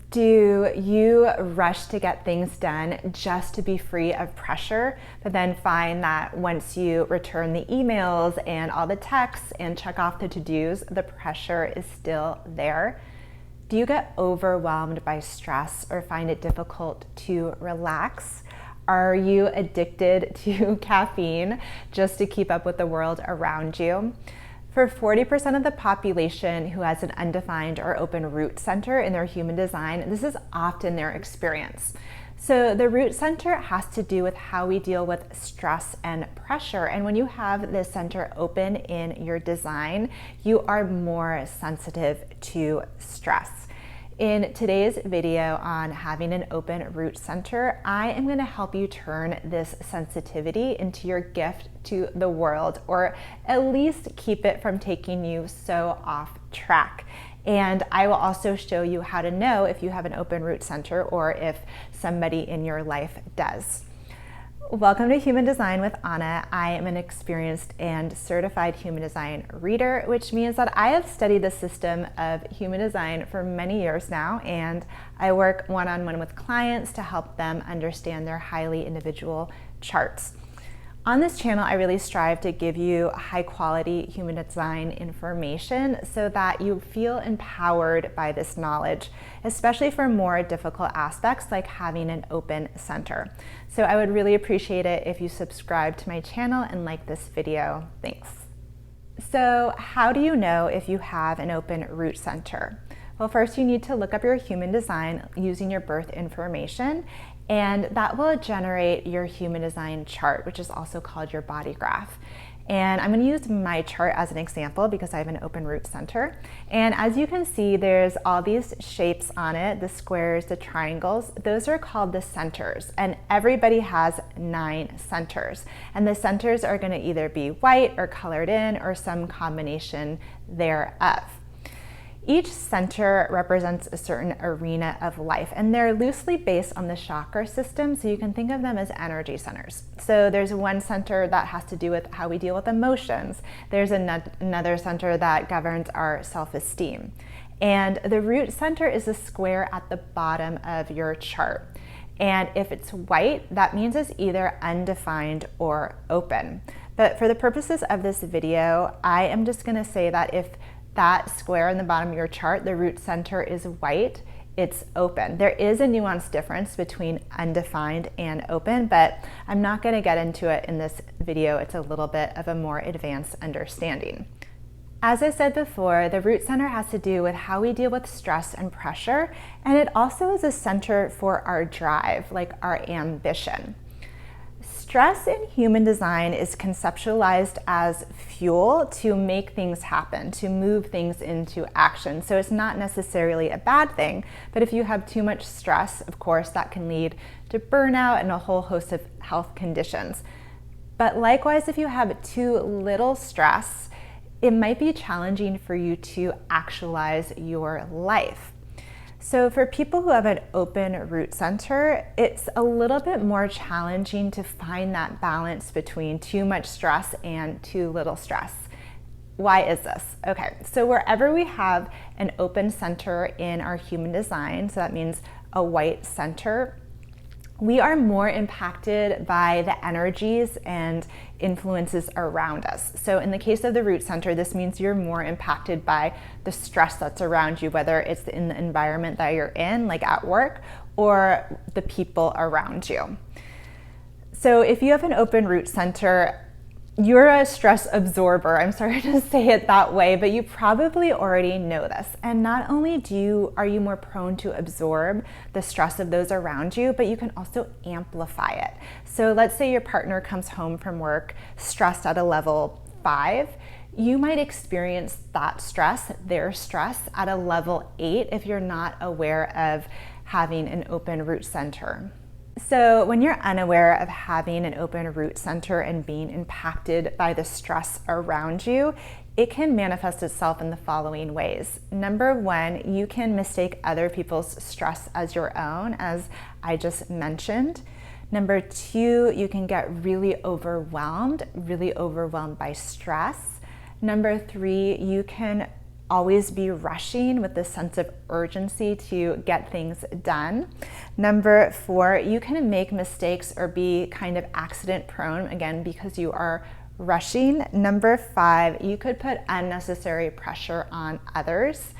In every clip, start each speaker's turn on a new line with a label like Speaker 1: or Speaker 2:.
Speaker 1: Do you rush to get things done just to be free of pressure, but then find that once you return the emails and all the texts and check off the to-dos, the pressure is still there? Do you get overwhelmed by stress or find it difficult to relax? Are you addicted to caffeine just to keep up with the world around you? For 40% of the population who has an undefined or open root center in their human design, this is often their experience. So the root center has to do with how we deal with stress and pressure. And when you have this center open in your design, you are more sensitive to stress. In today's video on having an open root center, I am going to help you turn this sensitivity into your gift to the world, or at least keep it from taking you so off track. And I will also show you how to know if you have an open root center or if somebody in your life does. Welcome to Human Design with Anna. I am an experienced and certified human design reader, which means that I have studied the system of human design for many years now, and I work one-on-one with clients to help them understand their highly individual charts. On this channel, I really strive to give you high quality human design information so that you feel empowered by this knowledge, especially for more difficult aspects like having an open center. So I would really appreciate it if you subscribe to my channel and like this video. Thanks. So how do you know if you have an open root center? Well, first you need to look up your human design using your birth information, and that will generate your human design chart, which is also called your body graph. And I'm going to use my chart as an example because I have an open root center. And as you can see, there's all these shapes on it, the squares, the triangles. Those are called the centers, and everybody has 9 centers. And the centers are going to either be white or colored in or some combination thereof. Each center represents a certain arena of life, and they're loosely based on the chakra system, so you can think of them as energy centers. So there's one center that has to do with how we deal with emotions. There's another center that governs our self-esteem. And the root center is a square at the bottom of your chart. And if it's white, that means it's either undefined or open. But for the purposes of this video, I am just going to say that if that square in the bottom of your chart, the root center, is white, it's open. There is a nuanced difference between undefined and open, but I'm not going to get into it in this video. It's a little bit of a more advanced understanding. As I said before, the root center has to do with how we deal with stress and pressure, and it also is a center for our drive, like our ambition. Stress in human design is conceptualized as fuel to make things happen, to move things into action. So it's not necessarily a bad thing, but if you have too much stress, of course, that can lead to burnout and a whole host of health conditions. But likewise, if you have too little stress, it might be challenging for you to actualize your life. So for people who have an open root center, it's a little bit more challenging to find that balance between too much stress and too little stress. Why is this? Okay, so wherever we have an open center in our human design, so that means a white center, we are more impacted by the energies and influences around us. So in the case of the root center, this means you're more impacted by the stress that's around you, whether it's in the environment that you're in, like at work, or the people around you. So if you have an open root center, you're a stress absorber. I'm sorry to say it that way, but you probably already know this. And not only are you more prone to absorb the stress of those around you, but you can also amplify it. So let's say your partner comes home from work stressed at a level 5. You might experience that stress, their stress, at a level 8 if you're not aware of having an open root center. So when you're unaware of having an open root center and being impacted by the stress around you, it can manifest itself in the following ways. Number 1, you can mistake other people's stress as your own, as I just mentioned. Number 2, you can get really overwhelmed by stress. Number 3, you can always be rushing with this sense of urgency to get things done. Number 4, you can make mistakes or be kind of accident prone, again, because you are rushing. Number 5, you could put unnecessary pressure on others,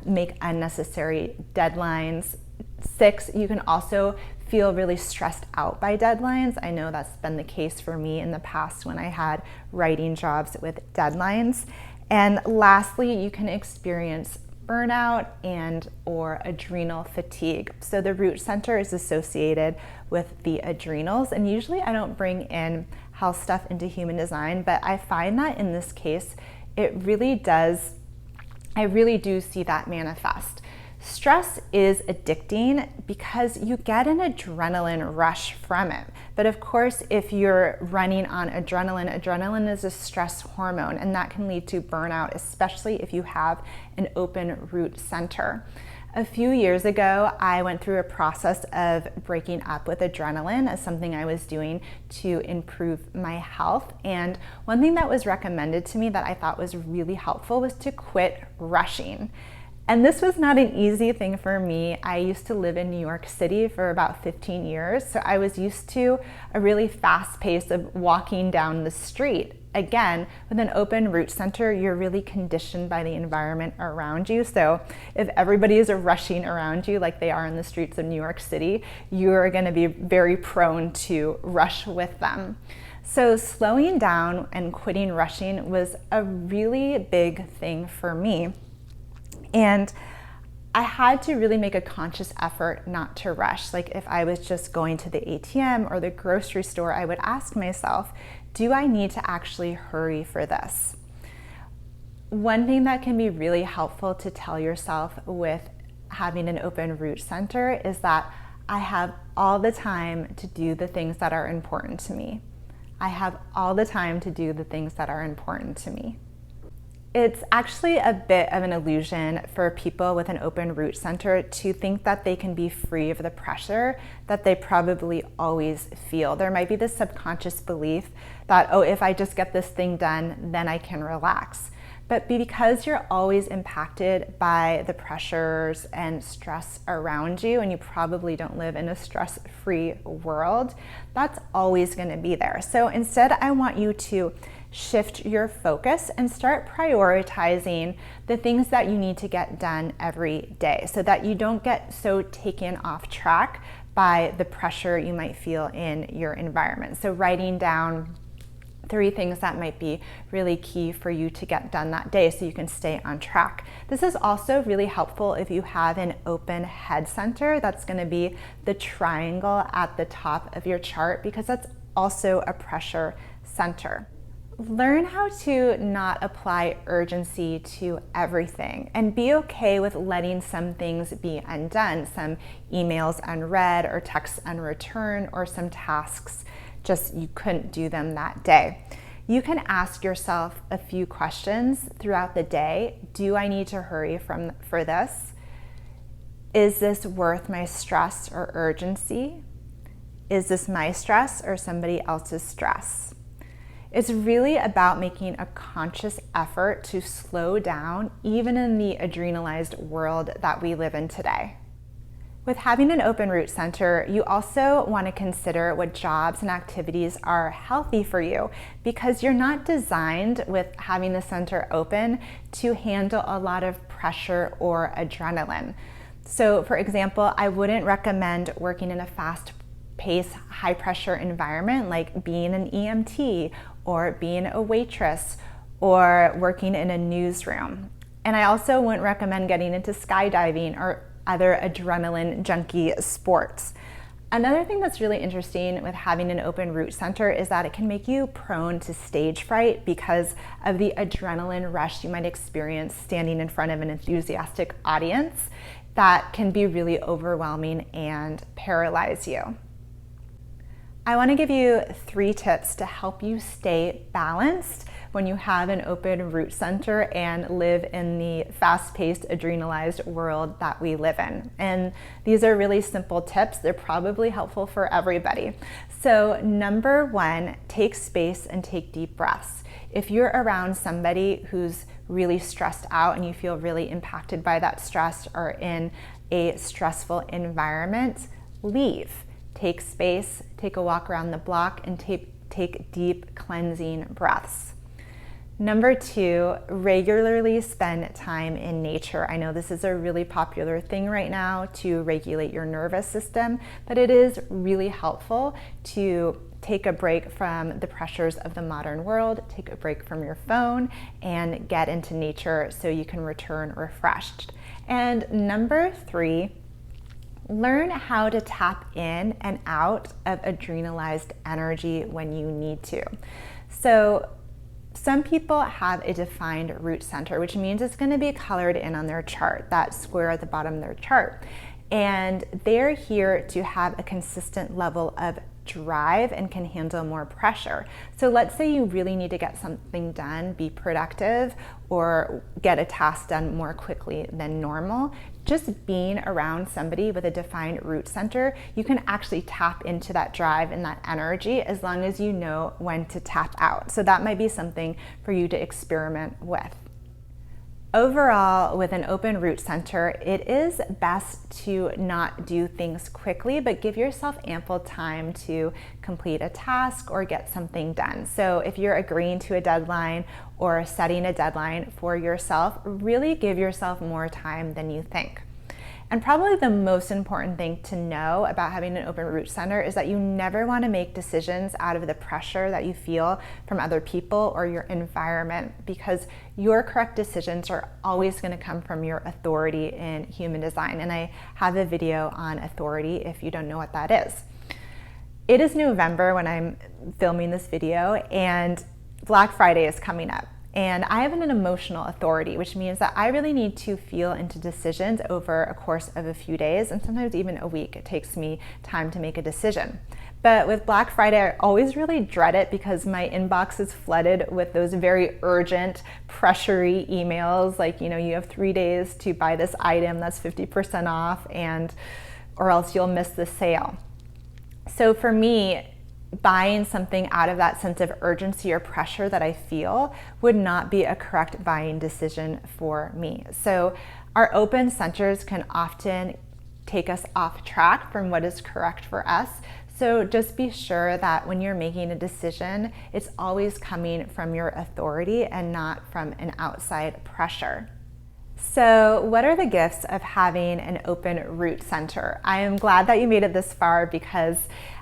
Speaker 1: make unnecessary deadlines. 6, you can also feel really stressed out by deadlines. I know that's been the case for me in the past when I had writing jobs with deadlines. And lastly, you can experience burnout and or adrenal fatigue. So the root center is associated with the adrenals, and usually I don't bring in health stuff into human design, but I find that in this case, it really does, I really do see that manifest. Stress is addicting because you get an adrenaline rush from it. But of course, if you're running on adrenaline, adrenaline is a stress hormone, and that can lead to burnout, especially if you have an open root center. A few years ago, I went through a process of breaking up with adrenaline as something I was doing to improve my health. And one thing that was recommended to me that I thought was really helpful was to quit rushing. And this was not an easy thing for me. I used to live in New York City for about 15 years, so I was used to a really fast pace of walking down the street. Again, with an open root center, you're really conditioned by the environment around you. So if everybody is rushing around you like they are in the streets of New York City, you're going to be very prone to rush with them. So slowing down and quitting rushing was a really big thing for me. And I had to really make a conscious effort not to rush. Like if I was just going to the ATM or the grocery store, I would ask myself, do I need to actually hurry for this? One thing that can be really helpful to tell yourself with having an open root center is that I have all the time to do the things that are important to me. I have all the time to do the things that are important to me. It's actually a bit of an illusion for people with an open root center to think that they can be free of the pressure that they probably always feel. There might be this subconscious belief that, oh, if I just get this thing done, then I can relax. But because you're always impacted by the pressures and stress around you, and you probably don't live in a stress-free world, that's always going to be there. So instead, I want you to shift your focus and start prioritizing the things that you need to get done every day so that you don't get so taken off track by the pressure you might feel in your environment. So writing down 3 things that might be really key for you to get done that day so you can stay on track. This is also really helpful if you have an open head center. That's going to be the triangle at the top of your chart because that's also a pressure center. Learn how to not apply urgency to everything and be okay with letting some things be undone, some emails unread or texts unreturned or some tasks just you couldn't do them that day. You can ask yourself a few questions throughout the day. Do I need to hurry for this? Is this worth my stress or urgency? Is this my stress or somebody else's stress? It's really about making a conscious effort to slow down, even in the adrenalized world that we live in today. With having an open root center, you also want to consider what jobs and activities are healthy for you because you're not designed with having the center open to handle a lot of pressure or adrenaline. So for example, I wouldn't recommend working in a fast-paced, high-pressure environment like being an EMT or being a waitress or working in a newsroom. And I also wouldn't recommend getting into skydiving or other adrenaline junkie sports. Another thing that's really interesting with having an open root center is that it can make you prone to stage fright because of the adrenaline rush you might experience standing in front of an enthusiastic audience that can be really overwhelming and paralyze you. I want to give you 3 tips to help you stay balanced when you have an open root center and live in the fast-paced, adrenalized world that we live in. And these are really simple tips. They're probably helpful for everybody. So number 1, take space and take deep breaths. if you're around somebody who's really stressed out and you feel really impacted by that stress or in a stressful environment, leave. Take space, take a walk around the block, and take deep cleansing breaths. Number 2, regularly spend time in nature. I know this is a really popular thing right now to regulate your nervous system, but it is really helpful to take a break from the pressures of the modern world, take a break from your phone, and get into nature so you can return refreshed. And number 3, learn how to tap in and out of adrenalized energy when you need to. So some people have a defined root center, which means it's going to be colored in on their chart, that square at the bottom of their chart. And they're here to have a consistent level of drive and can handle more pressure. So let's say you really need to get something done, be productive, or get a task done more quickly than normal. Just being around somebody with a defined root center, you can actually tap into that drive and that energy as long as you know when to tap out. So that might be something for you to experiment with. Overall, with an open root center, it is best to not do things quickly, but give yourself ample time to complete a task or get something done. So if you're agreeing to a deadline or setting a deadline for yourself, really give yourself more time than you think. And probably the most important thing to know about having an open root center is that you never want to make decisions out of the pressure that you feel from other people or your environment, because your correct decisions are always going to come from your authority in human design. And I have a video on authority if you don't know what that is. It is November when I'm filming this video, and Black Friday is coming up. And I have an emotional authority, which means that I really need to feel into decisions over a course of a few days, and sometimes even a week. It takes me time to make a decision. But with Black Friday, I always really dread it because my inbox is flooded with those very urgent, pressury emails like, you have 3 days to buy this item that's 50% off, or else you'll miss the sale. So for me, buying something out of that sense of urgency or pressure that I feel would not be a correct buying decision for me. So our open centers can often take us off track from what is correct for us. So just be sure that when you're making a decision, it's always coming from your authority and not from an outside pressure. So what are the gifts of having an open root center? I am glad that you made it this far, because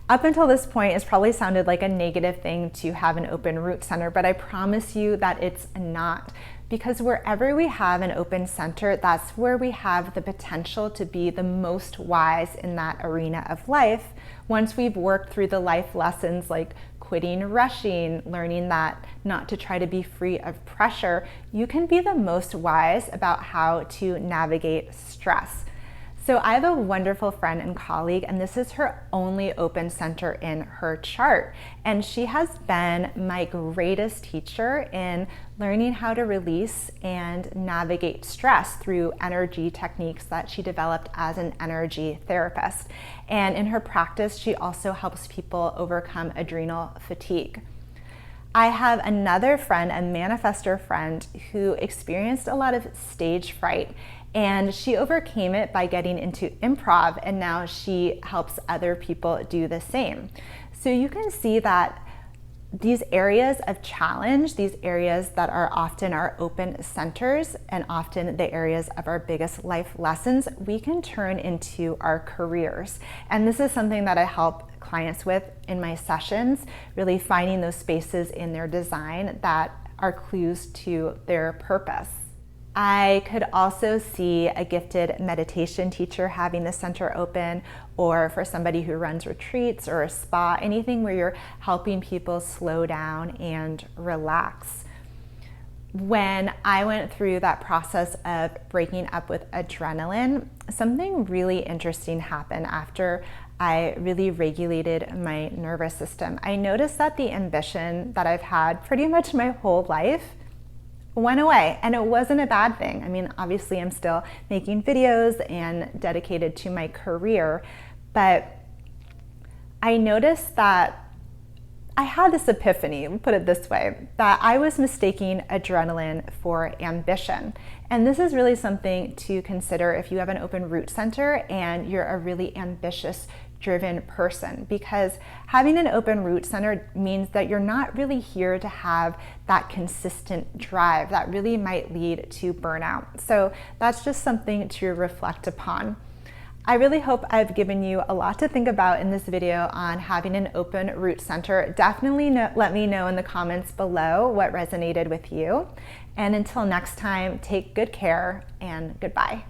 Speaker 1: up until this point, it's probably sounded like a negative thing to have an open root center, but I promise you that it's not. Because wherever we have an open center, that's where we have the potential to be the most wise in that arena of life. Once we've worked through the life lessons like quitting rushing, learning that not to try to be free of pressure, you can be the most wise about how to navigate stress. So I have a wonderful friend and colleague, and this is her only open center in her chart. And she has been my greatest teacher in learning how to release and navigate stress through energy techniques that she developed as an energy therapist. And in her practice, she also helps people overcome adrenal fatigue. I have another friend, a manifestor friend, who experienced a lot of stage fright, and she overcame it by getting into improv, and now she helps other people do the same. So you can see that these areas of challenge, these areas that are often our open centers and often the areas of our biggest life lessons, we can turn into our careers. And this is something that I help clients with in my sessions, really finding those spaces in their design that are clues to their purpose. I could also see a gifted meditation teacher having the center open, or for somebody who runs retreats or a spa, anything where you're helping people slow down and relax. When I went through that process of breaking up with adrenaline, something really interesting happened after I really regulated my nervous system. I noticed that the ambition that I've had pretty much my whole life went away, and it wasn't a bad thing. I mean, obviously I'm still making videos and dedicated to my career, but I noticed that I had this epiphany, put it this way, that I was mistaking adrenaline for ambition. And this is really something to consider if you have an open root center and you're a really ambitious, driven person, because having an open root center means that you're not really here to have that consistent drive that really might lead to burnout. So that's just something to reflect upon. I really hope I've given you a lot to think about in this video on having an open root center. Definitely let me know in the comments below what resonated with you. And until next time, take good care and goodbye.